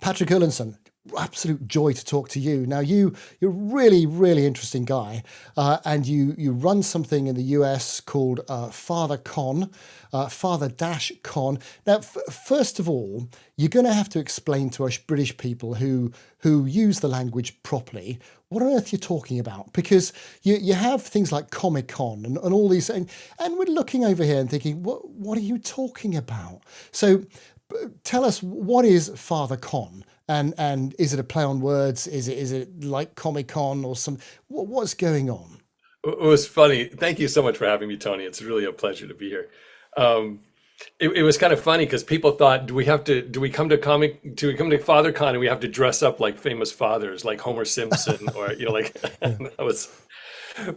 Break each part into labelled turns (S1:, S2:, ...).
S1: Patrick Erlandson, absolute joy to talk to you. Now, you're a really, really interesting guy, and you run something in the US called Father Con, Father Dash Con. Now, first of all, you're going to have to explain to us British people who use the language properly what on earth you're talking about, because you have things like Comic Con and all these, and we're looking over here and thinking, what are you talking about? So tell us, what is Father Con, and is it a play on words? Is it like Comic Con or some? What's going on?
S2: It was funny. Thank you so much for having me, Tony. It's really a pleasure to be here. Um, it was kind of funny because people thought, do we come to FatherCon and we have to dress up like famous fathers, like Homer Simpson, or like
S1: Yeah.
S2: that was.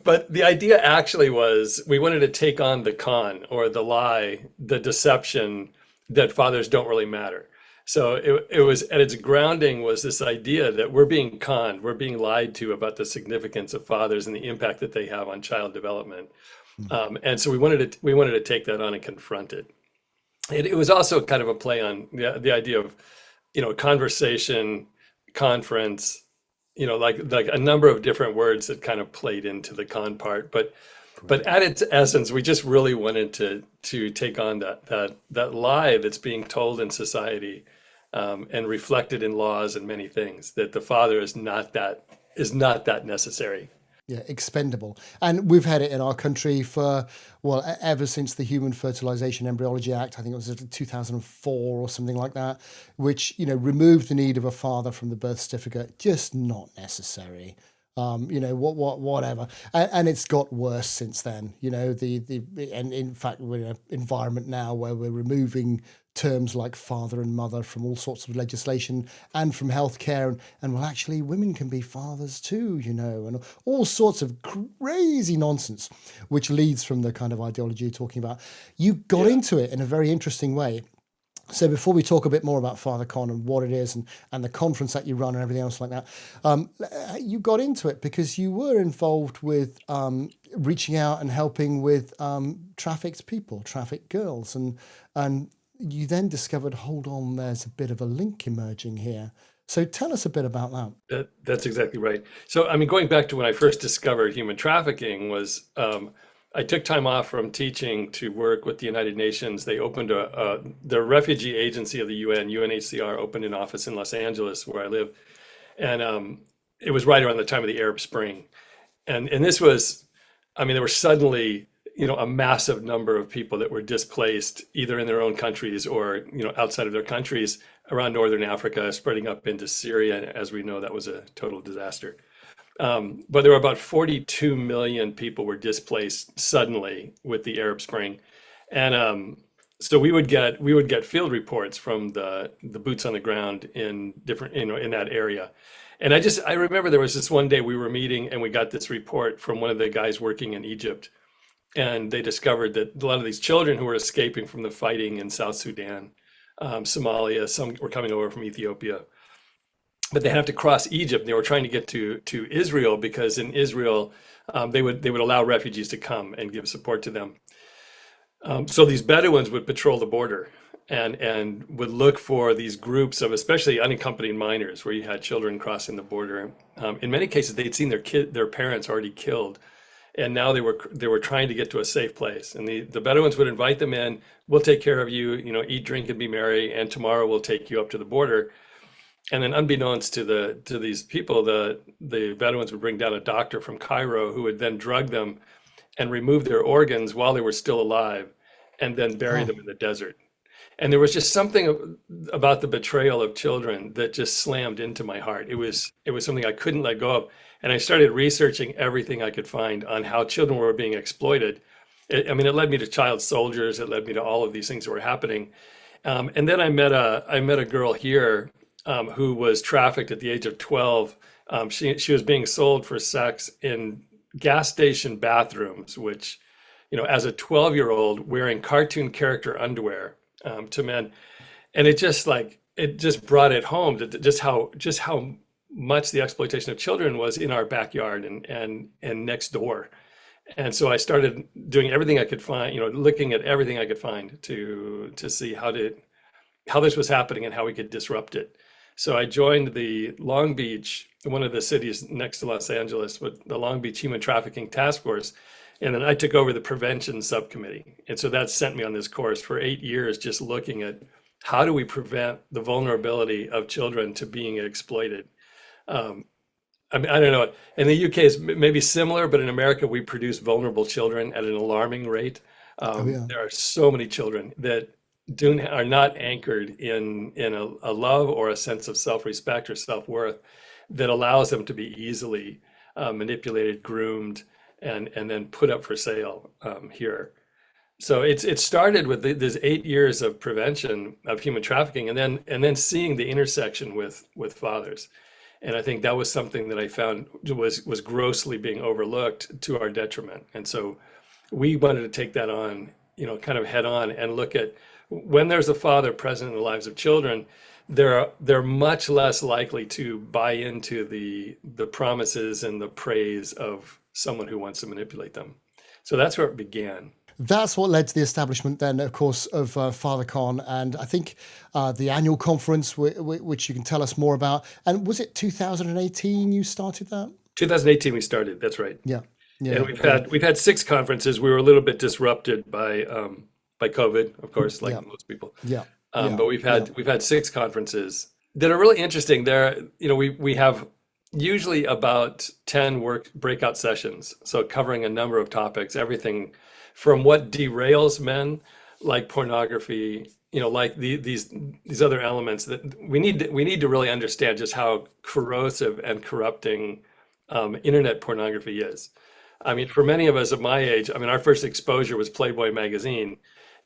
S2: But the idea actually was we wanted to take on the con or the lie, the deception that fathers don't really matter. So it was at its grounding was this idea that we're being conned, we're being lied to about the significance of fathers and the impact that they have on child development. And so we wanted to take that on and confront it. It was also kind of a play on the idea of, conversation, conference, like a number of different words that kind of played into the con part. But
S1: Great.
S2: at its essence, we just really wanted to take on that lie that's being told in society, and reflected in laws and many things, that the father is not that necessary.
S1: Yeah, expendable. And we've had it in our country for, well, ever since the Human Fertilization Embryology Act, I think it was 2004 or something like that, which, removed the need of a father from the birth certificate. Just not necessary. Whatever. And it's got worse since then. And in fact, we're in an environment now where we're removing terms like father and mother from all sorts of legislation and from healthcare, and well, actually, women can be fathers too, and all sorts of crazy nonsense, which leads from the kind of ideology you're talking about. You got
S2: Yeah.
S1: into it in a very interesting way. So before we talk a bit more about FatherCon and what it is, and the conference that you run and everything else like that, you got into it because you were involved with reaching out and helping with trafficked people, trafficked girls, and you then discovered, hold on, there's a bit of a link emerging here. So tell us a bit about that.
S2: That's exactly right. So, I mean, going back to when I first discovered human trafficking was, I took time off from teaching to work with the United Nations. They opened the refugee agency of the UN, UNHCR, opened an office in Los Angeles where I live. And it was right around the time of the Arab Spring. And this was, I mean, there were suddenly, a massive number of people that were displaced either in their own countries or, outside of their countries around Northern Africa, spreading up into Syria. And as we know, that was a total disaster. But there were about 42 million people were displaced suddenly with the Arab Spring. And so we would get field reports from the boots on the ground in different, in that area. And I remember there was this one day we were meeting and we got this report from one of the guys working in Egypt. And they discovered that a lot of these children who were escaping from the fighting in South Sudan, Somalia, some were coming over from Ethiopia, but they have to cross Egypt. They were trying to get to Israel because in Israel, they would allow refugees to come and give support to them. So these Bedouins would patrol the border and would look for these groups of especially unaccompanied minors, where you had children crossing the border. In many cases, they'd seen their parents already killed, and now they were trying to get to a safe place. And the Bedouins would invite them in. We'll take care of you. Eat, drink, and be merry. And tomorrow we'll take you up to the border. And then, unbeknownst to these people, the Bedouins would bring down a doctor from Cairo who would then drug them and remove their organs while they were still alive, and then bury
S1: Oh,
S2: them in the desert. And there was just something about the betrayal of children that just slammed into my heart. It was something I couldn't let go of. And I started researching everything I could find on how children were being exploited. I mean, it led me to child soldiers. It led me to all of these things that were happening. And then I met a girl here, who was trafficked at the age of 12. She was being sold for sex in gas station bathrooms, which, as a 12-year-old wearing cartoon character underwear, to men. And it just brought it home to just how much the exploitation of children was in our backyard and next door. And so I started doing everything I could find, looking at everything I could find to see how this was happening and how we could disrupt it. So I joined the Long Beach, one of the cities next to Los Angeles, with the Long Beach Human Trafficking Task Force. And then I took over the prevention subcommittee. And so that sent me on this course for 8 years, just looking at how do we prevent the vulnerability of children to being exploited. Um, I mean, I don't know. In the UK is maybe similar, but in America, we produce vulnerable children at an alarming rate.
S1: Oh yeah.
S2: There are so many children that are not anchored in a love or a sense of self-respect or self-worth that allows them to be easily manipulated, groomed, and then put up for sale here. So it started with this 8 years of prevention of human trafficking, and then seeing the intersection with fathers. And I think that was something that I found was grossly being overlooked to our detriment. And so we wanted to take that on, kind of head on and look at when there's a father present in the lives of children, they're much less likely to buy into the promises and the praise of someone who wants to manipulate them. So that's where it began.
S1: That's what led to the establishment then, of course, of Father Con, and I think the annual conference, which you can tell us more about. And was it 2018 you started that?
S2: 2018 we started. That's right.
S1: Yeah,
S2: And
S1: yeah,
S2: we've had 6 conferences. We were a little bit disrupted by COVID, of course,
S1: yeah,
S2: like most people.
S1: yeah, yeah,
S2: But we've
S1: yeah,
S2: had 6 conferences that are really interesting. We have usually about 10 work breakout sessions, so covering a number of topics, everything from what derails men, like pornography, like these other elements that we need to really understand just how corrosive and corrupting internet pornography is. I mean, for many of us of my age, I mean, our first exposure was Playboy magazine,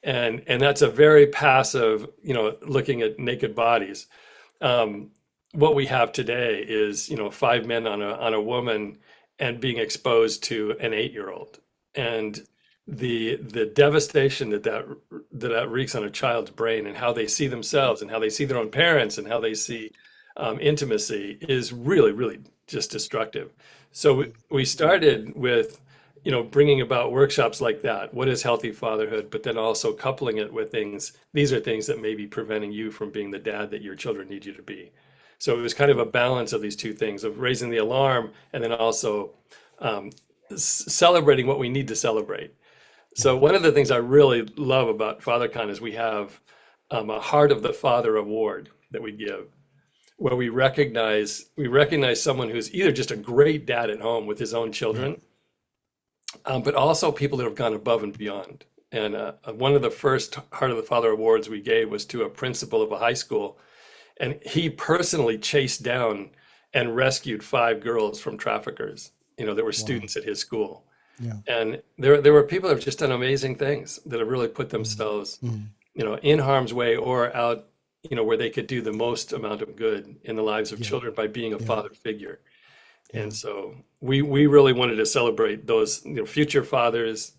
S2: and that's a very passive, looking at naked bodies. What we have today is, 5 men on a woman and being exposed to an 8-year-old, and the devastation that wreaks on a child's brain and how they see themselves and how they see their own parents and how they see intimacy is really, really just destructive. So we started with, bringing about workshops like that. What is healthy fatherhood? But then also coupling it with things. These are things that may be preventing you from being the dad that your children need you to be. So it was kind of a balance of these two things of raising the alarm and then also um, celebrating what we need to celebrate. So one of the things I really love about FatherCon is we have a Heart of the Father award that we give, where we recognize someone who's either just a great dad at home with his own
S1: yeah,
S2: children, but also people that have gone above and beyond. And one of the first Heart of the Father awards we gave was to a principal of a high school, and he personally chased down and rescued 5 girls from traffickers, that were
S1: wow,
S2: students at his school.
S1: yeah,
S2: And there were people that have just done amazing things that have really put
S1: mm,
S2: themselves,
S1: mm,
S2: in harm's way or out, where they could do the most amount of good in the lives of
S1: yeah,
S2: children by being a
S1: yeah,
S2: father figure.
S1: yeah,
S2: And so we really wanted to celebrate those, future fathers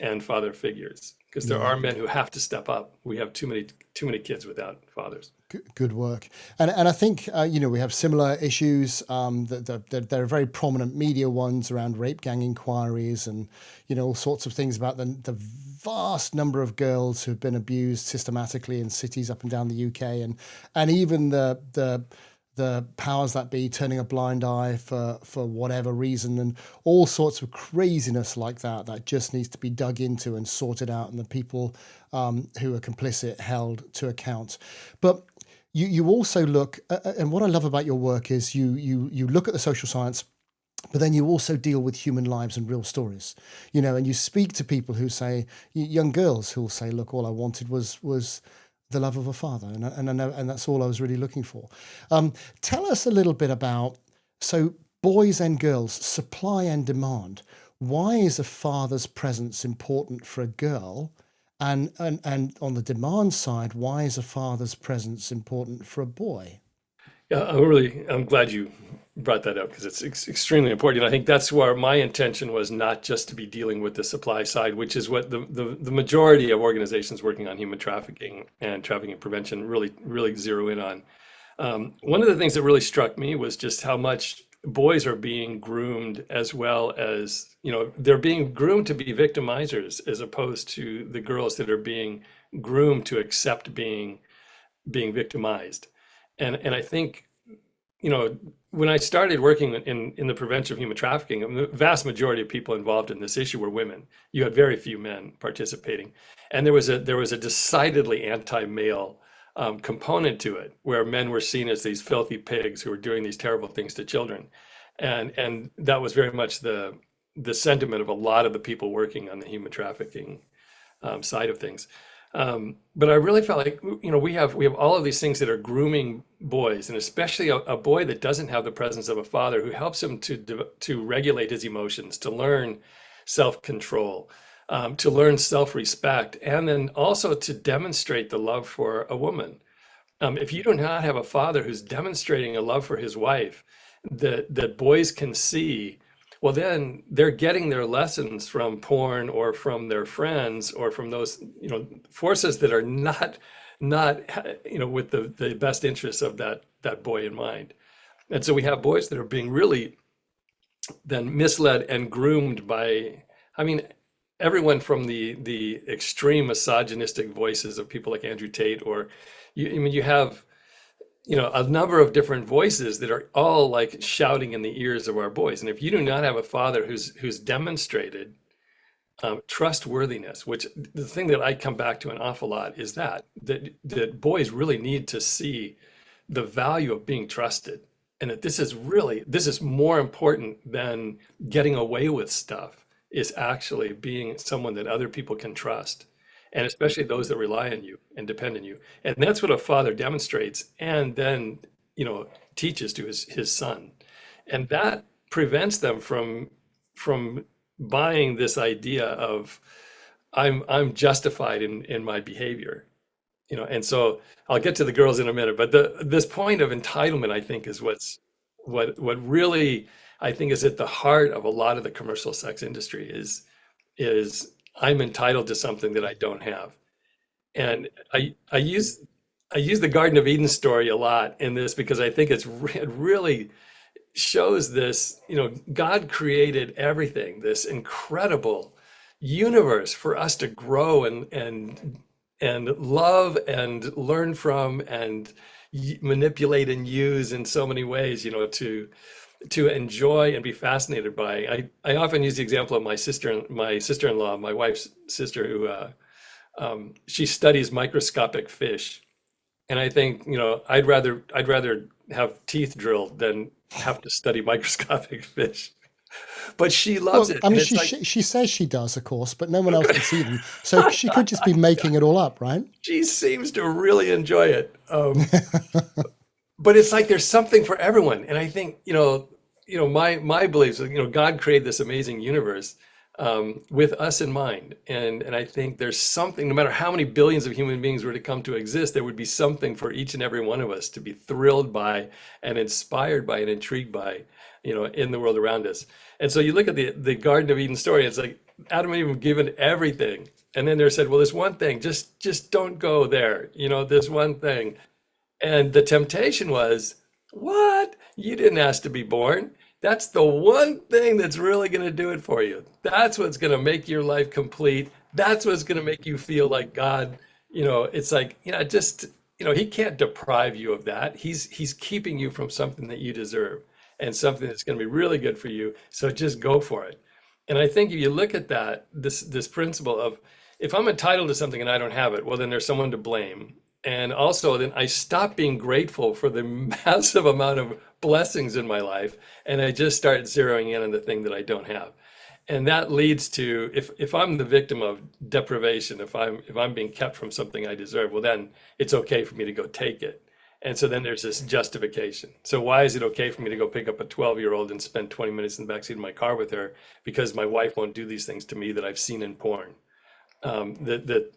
S2: and father figures, because there
S1: yeah.
S2: are men who have to step up. We have too many kids without fathers.
S1: Good work, and I think we have similar issues. That there are very prominent media ones around rape gang inquiries, and all sorts of things about the vast number of girls who've been abused systematically in cities up and down the UK, and even the powers that be turning a blind eye for whatever reason, and all sorts of craziness like that just needs to be dug into and sorted out, and the people who are complicit held to account. But you also look, and what I love about your work is you look at the social science, but then you also deal with human lives and real stories, and you speak to people who say, young girls who'll say, look, all I wanted was the love of a father, and I know, and that's all I was really looking for. Tell us a little bit about, so boys and girls, supply and demand. Why is a father's presence important for a girl? And on the demand side, why is a father's presence important for a boy?
S2: Yeah, I'm glad you brought that up because it's extremely important. I think that's where my intention was, not just to be dealing with the supply side, which is what the majority of organizations working on human trafficking and trafficking prevention really zero in on. One of the things that really struck me was just how much boys are being groomed, as well as, they're being groomed to be victimizers as opposed to the girls that are being groomed to accept being victimized. And I think, you know, when I started working in the prevention of human trafficking, the vast majority of people involved in this issue were women. You had very few men participating, and there was a decidedly anti-male component to it, where men were seen as these filthy pigs who were doing these terrible things to children, and that was very much the sentiment of a lot of the people working on the human trafficking side of things. But I really felt like, we have all of these things that are grooming boys, and especially a boy that doesn't have the presence of a father who helps him to regulate his emotions, to learn self-control, to learn self-respect, and then also to demonstrate the love for a woman. If you do not have a father who's demonstrating a love for his wife that boys can see, well, then they're getting their lessons from porn or from their friends or from those, forces that are not, with the best interests of that boy in mind. And so we have boys that are being really then misled and groomed by, I mean, everyone from the extreme misogynistic voices of people like Andrew Tate, or you have a number of different voices that are all like shouting in the ears of our boys. And if you do not have a father who's demonstrated trustworthiness, which the thing that I come back to an awful lot is that boys really need to see the value of being trusted, and that this is more important than getting away with stuff, is actually being someone that other people can trust, and especially those that rely on you and depend on you. And that's what a father demonstrates and then, teaches to his son. And that prevents them from buying this idea of I'm justified in my behavior. And so I'll get to the girls in a minute, but this point of entitlement, I think, is what really, I think, is at the heart of a lot of the commercial sex industry is I'm entitled to something that I don't have. And I use the Garden of Eden story a lot in this because I think it really shows this, God created everything, this incredible universe for us to grow and love and learn from and manipulate and use in so many ways, to enjoy and be fascinated by. I often use the example of my sister-in-law, my wife's sister, who she studies microscopic fish. And I think, I'd rather have teeth drilled than have to study microscopic fish. But she loves
S1: Well,
S2: it.
S1: I
S2: And
S1: mean,
S2: it's like,
S1: she says she does, of course, but no one else can see them. So she could just be making it all up, right?
S2: she seems to really enjoy it. But it's like there's something for everyone. And I think, my beliefs, God created this amazing universe with us in mind. And I think there's something, no matter how many billions of human beings were to come to exist, there would be something for each and every one of us to be thrilled by and inspired by and intrigued by, in the world around us. And so you look at the Garden of Eden story, it's like Adam and Eve were given everything. And then they're said, well, there's one thing, just don't go there. This one thing. And the temptation was, what? You didn't ask to be born. That's the one thing that's really going to do it for you. That's what's going to make your life complete. That's what's going to make you feel like God. It's like, just, he can't deprive you of that. He's keeping you from something that you deserve and something that's going to be really good for you. So just go for it. And I think if you look at this principle of, if I'm entitled to something and I don't have it, well, then there's someone to blame. And also, then I stop being grateful for the massive amount of blessings in my life, and I just start zeroing in on the thing that I don't have. And that leads to, if I'm the victim of deprivation, if I'm being kept from something I deserve, well, then it's okay for me to go take it. And so then there's this justification. So why is it okay for me to go pick up a 12-year-old and spend 20 minutes in the backseat of my car with her because my wife won't do these things to me that I've seen in porn? That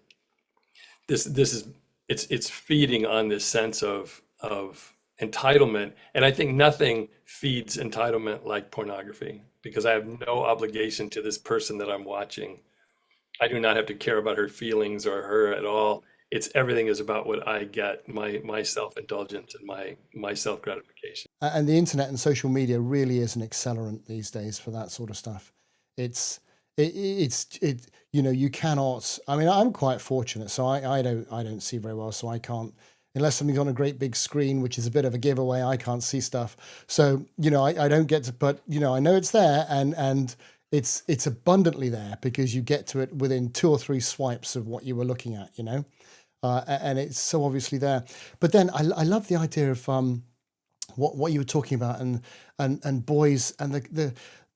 S2: this is it's feeding on this sense of entitlement, and I think nothing feeds entitlement like pornography, because I have no obligation to this person that I'm watching. I do not have to care about her feelings or her at all. It's everything is about what I get, my self-indulgence and my self-gratification.
S1: And the internet and social media really is an accelerant these days for that sort of stuff. It's you cannot. I mean, I'm quite fortunate, so I don't see very well, so I can't unless something's on a great big screen, which is a bit of a giveaway. I can't see stuff. So, I don't get to, but, I know it's there, and it's abundantly there because you get to it within 2 or 3 swipes of what you were looking at, and it's so obviously there. But then I love the idea of what you were talking about, and boys, and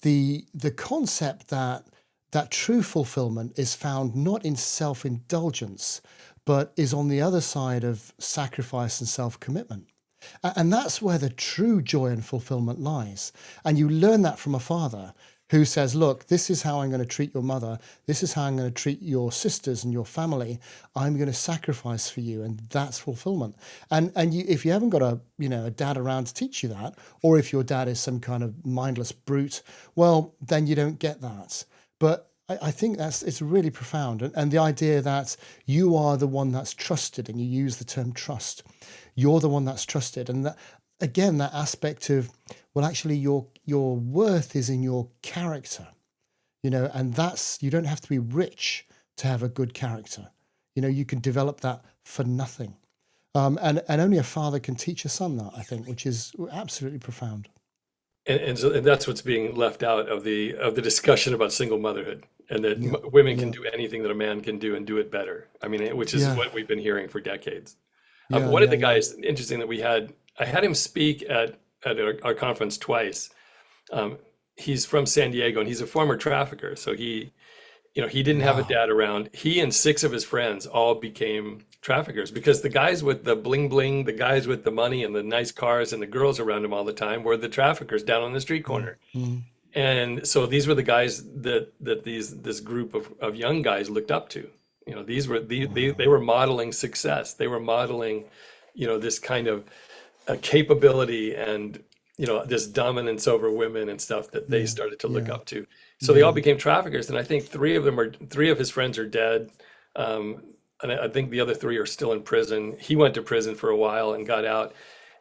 S1: the concept that true fulfillment is found not in self-indulgence, but is on the other side of sacrifice and self-commitment. And that's where the true joy and fulfillment lies. And you learn that from a father who says, look, this is how I'm going to treat your mother. This is how I'm going to treat your sisters and your family. I'm going to sacrifice for you. And that's fulfillment. And if you haven't got a dad around to teach you that, or if your dad is some kind of mindless brute, well, then you don't get that. But I think it's really profound. And the idea that you are the one that's trusted, and you use the term trust. You're the one that's trusted. And that, again, that aspect of, well, actually your worth is in your character, and that's, you don't have to be rich to have a good character. You can develop that for nothing. And only a father can teach a son that, I think, which is absolutely profound.
S2: And that's what's being left out of the discussion about single motherhood, and that women can
S1: Yeah.
S2: do anything that a man can do and do it better. I mean, which is
S1: Yeah.
S2: what we've been hearing for decades.
S1: Yeah.
S2: One of
S1: Yeah.
S2: the
S1: Yeah.
S2: guys, interesting that I had him speak at our conference twice. He's from San Diego, and he's a former trafficker. So he didn't have a
S1: Wow.
S2: dad around. He and 6 of his friends all became traffickers because the guys with the bling bling, the guys with the money and the nice cars and the girls around him all the time were the traffickers down on the street
S1: Mm,
S2: corner.
S1: mm,
S2: And so these were the guys this group of young guys looked up to. These were they
S1: wow.
S2: were modeling success. They were modeling, this kind of capability and this dominance over women and stuff that they
S1: Yeah.
S2: started to look
S1: Yeah.
S2: up to. So they all
S1: Yeah.
S2: became traffickers, and I think 3 of his friends are dead. Um, and I think the other 3 are still in prison. He went to prison for a while and got out,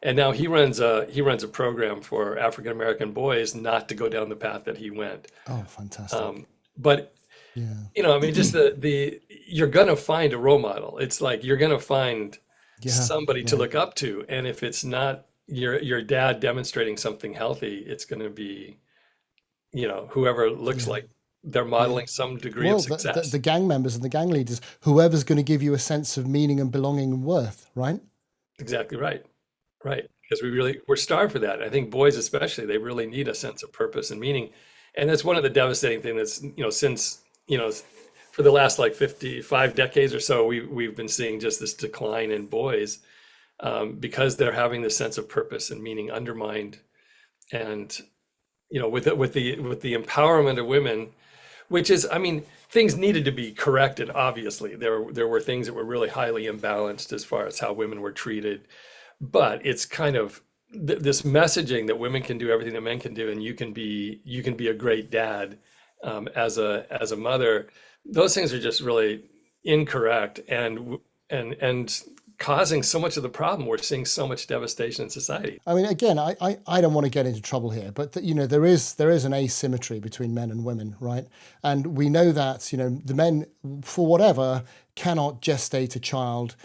S2: and now he runs a program for African American boys not to go down the path that he went.
S1: Oh, fantastic.
S2: But
S1: Yeah.
S2: I mean, just the you're gonna find a role model. It's like you're gonna find
S1: Yeah.
S2: somebody to
S1: Yeah.
S2: look up to, and if it's not your dad demonstrating something healthy, it's gonna be whoever looks
S1: Yeah.
S2: like they're
S1: Yeah.
S2: modeling some degree of
S1: Well, the
S2: success.
S1: gang members and the gang leaders, whoever's going to give you a sense of meaning and belonging and worth, right?
S2: Exactly right. Right. Because we're starved for that. I think boys especially, they really need a sense of purpose and meaning. And that's one of the devastating things that's, since, for the last like 55 decades or so, we've been seeing just this decline in boys, because they're having this sense of purpose and meaning undermined. And, with the empowerment of women, which is, I mean, things needed to be corrected, obviously. There were things that were really highly imbalanced as far as how women were treated. But it's kind of this messaging that women can do everything that men can do, and you can be a great dad, as a mother. Those things are just really incorrect, and causing so much of the problem. We're seeing so much devastation in society.
S1: I mean, again, I don't want to get into trouble here, but there is an asymmetry between men and women, right? And we know that the men, for whatever, cannot gestate a child,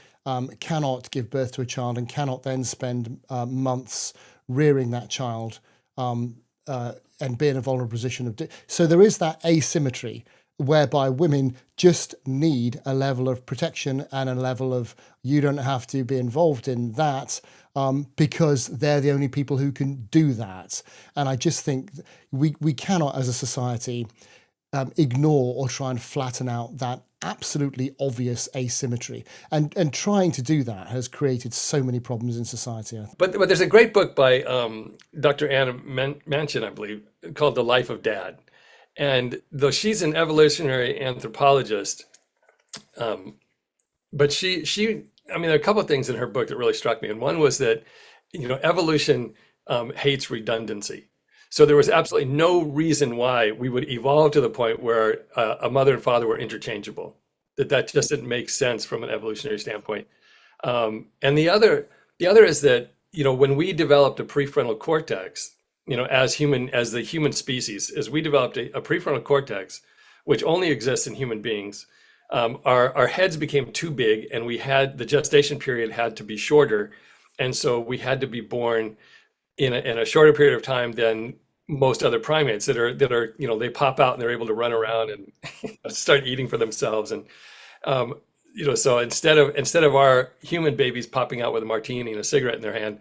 S1: cannot give birth to a child, and cannot then spend months rearing that child, and be in a vulnerable position so there is that asymmetry whereby women just need a level of protection and a level of, you don't have to be involved in that, because they're the only people who can do that. And I just think we cannot, as a society, ignore or try and flatten out that absolutely obvious asymmetry. And trying to do that has created so many problems in society, I think.
S2: But there's a great book by Dr. Anna Manchin, I believe, called The Life of Dad. And though she's an evolutionary anthropologist, but I mean, there are a couple of things in her book that really struck me. And one was that, evolution hates redundancy. So there was absolutely no reason why we would evolve to the point where a mother and father were interchangeable. That just didn't make sense from an evolutionary standpoint. And the other is that, when we developed a prefrontal cortex, as the human species, as we developed a prefrontal cortex, which only exists in human beings, our heads became too big, and we had the gestation period had to be shorter, and so we had to be born in a shorter period of time than most other primates that are they pop out and they're able to run around and start eating for themselves. And um, so instead of our human babies popping out with a martini and a cigarette in their hand,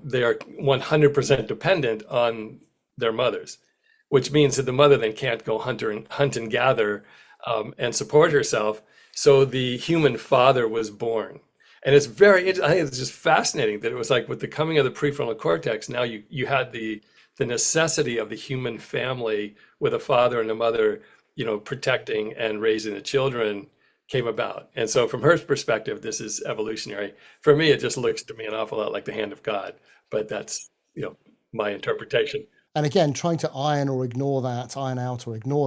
S2: they are 100% dependent on their mothers, which means that the mother then can't go hunt and gather and support herself. So the human father was born. And it's I think it's just fascinating that it was like with the coming of the prefrontal cortex, now you had the necessity of the human family with a father and a mother, protecting and raising the children came about. And so from her perspective, this is evolutionary. For me, it just looks to me an awful lot like the hand of God, but that's, my interpretation.
S1: And again, trying to iron out or ignore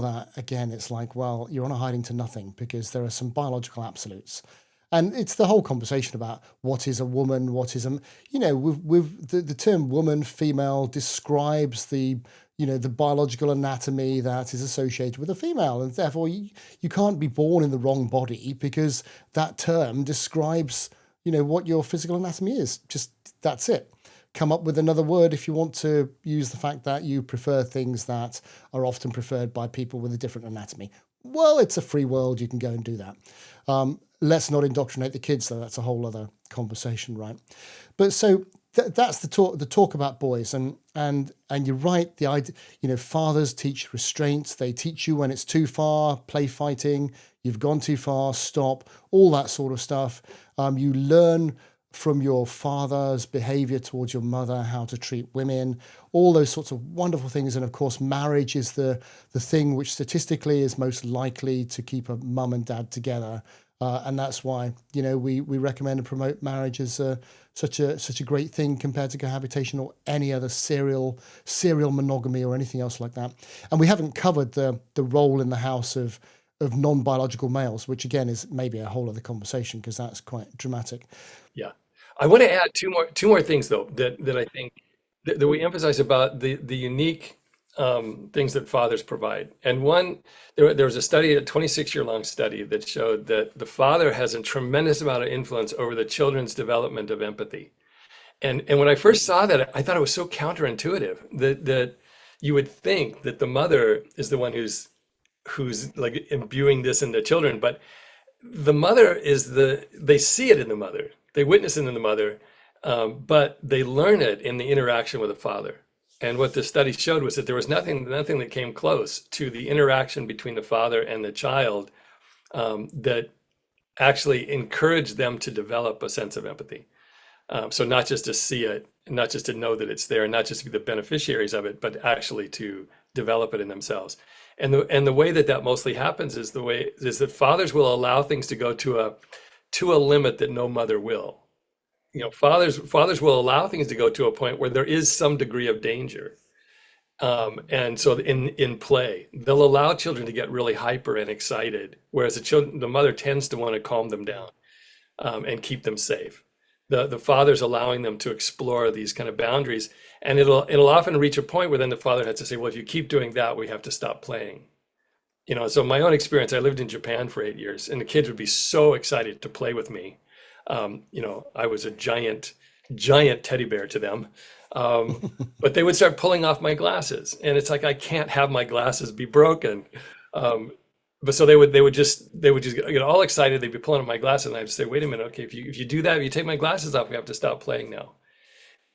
S1: that, again, it's like, well, you're on a hiding to nothing because there are some biological absolutes. And it's the whole conversation about what is a woman, what is a, with the term woman, female describes the biological anatomy that is associated with a female. And therefore, you can't be born in the wrong body because that term describes, what your physical anatomy is. Just that's it. Come up with another word if you want to use the fact that you prefer things that are often preferred by people with a different anatomy. Well, it's a free world. You can go and do that. Let's not indoctrinate the kids, though. That's a whole other conversation, right? But so that's the talk. The talk about boys, and you're right. The idea, fathers teach restraint. They teach you when it's too far. Play fighting. You've gone too far. Stop. All that sort of stuff. You learn from your father's behavior towards your mother, how to treat women, all those sorts of wonderful things. And of course, marriage is the thing which statistically is most likely to keep a mum and dad together. And that's why, we recommend and promote marriage as such a great thing compared to cohabitation or any other serial monogamy or anything else like that. And we haven't covered the role in the house of non-biological males, which again is maybe a whole other conversation because that's quite dramatic.
S2: Yeah. I want to add two more things though that I think that we emphasize about the unique things that fathers provide. And one, there was a study, a 26-year-long study that showed that the father has a tremendous amount of influence over the children's development of empathy. And when I first saw that, I thought it was so counterintuitive that you would think that the mother is the one who's like imbuing this in the children, but the mother they see it in the mother, they witness it in the mother, but they learn it in the interaction with the father. And what the study showed was that there was nothing that came close to the interaction between the father and the child that actually encouraged them to develop a sense of empathy. So not just to see it, not just to know that it's there, and not just to be the beneficiaries of it, but actually to develop it in themselves. And the way that mostly happens is that fathers will allow things to go to a limit that no mother will. Fathers will allow things to go to a point where there is some degree of danger. And so in play, they'll allow children to get really hyper and excited, whereas the mother tends to want to calm them down and keep them safe. The father's allowing them to explore these kind of boundaries, and it'll often reach a point where then the father has to say, well, if you keep doing that, we have to stop playing. So my own experience, I lived in Japan for 8 years, and the kids would be so excited to play with me. I was a giant teddy bear to them. But they would start pulling off my glasses, and it's like I can't have my glasses be broken. But so they would just get all excited. They'd be pulling on my glasses, and I'd say, "Wait a minute, okay, if you do that, if you take my glasses off, we have to stop playing now.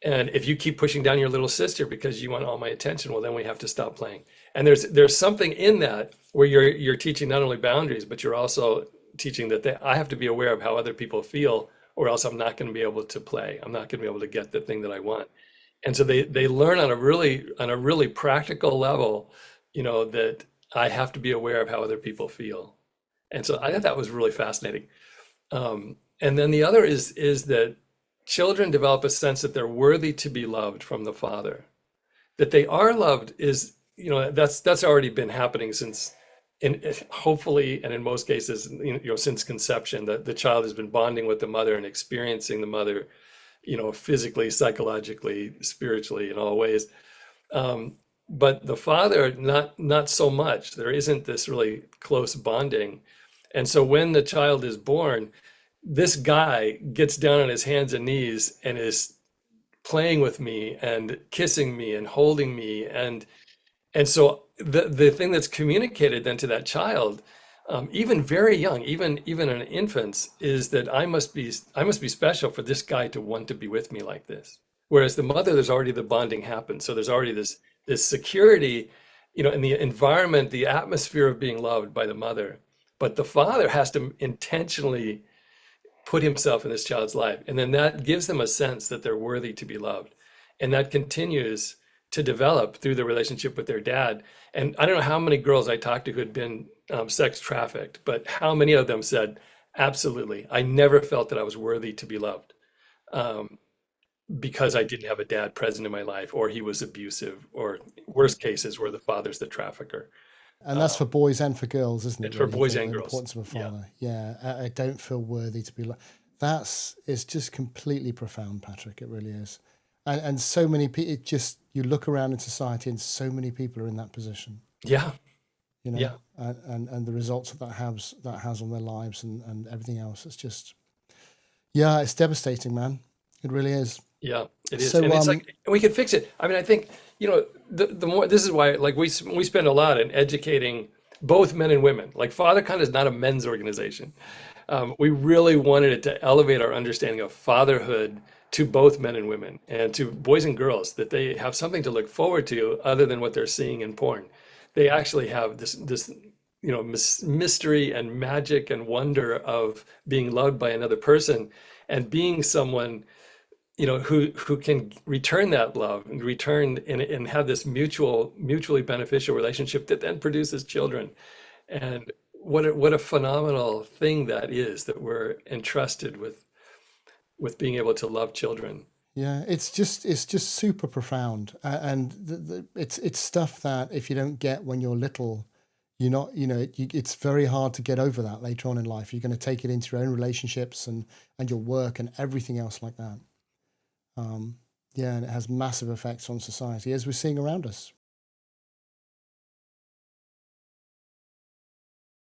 S2: And if you keep pushing down your little sister because you want all my attention, well, then we have to stop playing." And there's something in that where you're teaching not only boundaries, but you're also teaching that I have to be aware of how other people feel, or else I'm not going to be able to play. I'm not going to be able to get the thing that I want. And so they learn on a really practical level, that I have to be aware of how other people feel. And so I thought that was really fascinating. And then the other is that children develop a sense that they're worthy to be loved from the father. That they are loved is, that's already been happening since, hopefully, and in most cases, since conception, that the child has been bonding with the mother and experiencing the mother, physically, psychologically, spiritually, in all ways. But the father, not so much. There isn't this really close bonding. And so when the child is born, this guy gets down on his hands and knees and is playing with me and kissing me and holding me, and so the thing that's communicated then to that child, even very young, even an infant, is that I must be special for this guy to want to be with me like this. Whereas the mother, there's already the bonding happened, so there's already this security, in the environment, the atmosphere of being loved by the mother. But the father has to intentionally put himself in this child's life. And then that gives them a sense that they're worthy to be loved. And that continues to develop through the relationship with their dad. And I don't know how many girls I talked to who had been sex trafficked, but how many of them said, absolutely, I never felt that I was worthy to be loved because I didn't have a dad present in my life, or he was abusive, or worst cases where the father's the trafficker.
S1: And that's for boys and for girls, isn't it?
S2: It's for
S1: Really,
S2: boys and
S1: the
S2: girls.
S1: importance of a
S2: Yeah.
S1: father. Yeah, I don't feel worthy to be loved. That's it's just completely profound, Patrick. It really is. And so many people. It just you look around in society, and so many people are in that position.
S2: Yeah.
S1: You know,
S2: Yeah.
S1: and the results that has on their lives and everything else. It's just yeah, it's devastating, man. It really is.
S2: Yeah, it is.
S1: So
S2: And it's like we can fix it. I mean, I think, the more, this is why, like, we spend a lot in educating both men and women. Like, FatherCon is not a men's organization. We really wanted it to elevate our understanding of fatherhood to both men and women, and to boys and girls, that they have something to look forward to other than what they're seeing in porn. They actually have this mystery and magic and wonder of being loved by another person, and being someone, who can return that love and return and have this mutually beneficial relationship that then produces children. And what a phenomenal thing that is, that we're entrusted with being able to love children.
S1: yeah, it's just super profound, and it's stuff that if you don't get when you're little, you're not, it's very hard to get over that later on in life. You're going to take it into your own relationships and your work and everything else like that. Um, yeah, and it has massive effects on society as we're seeing around us.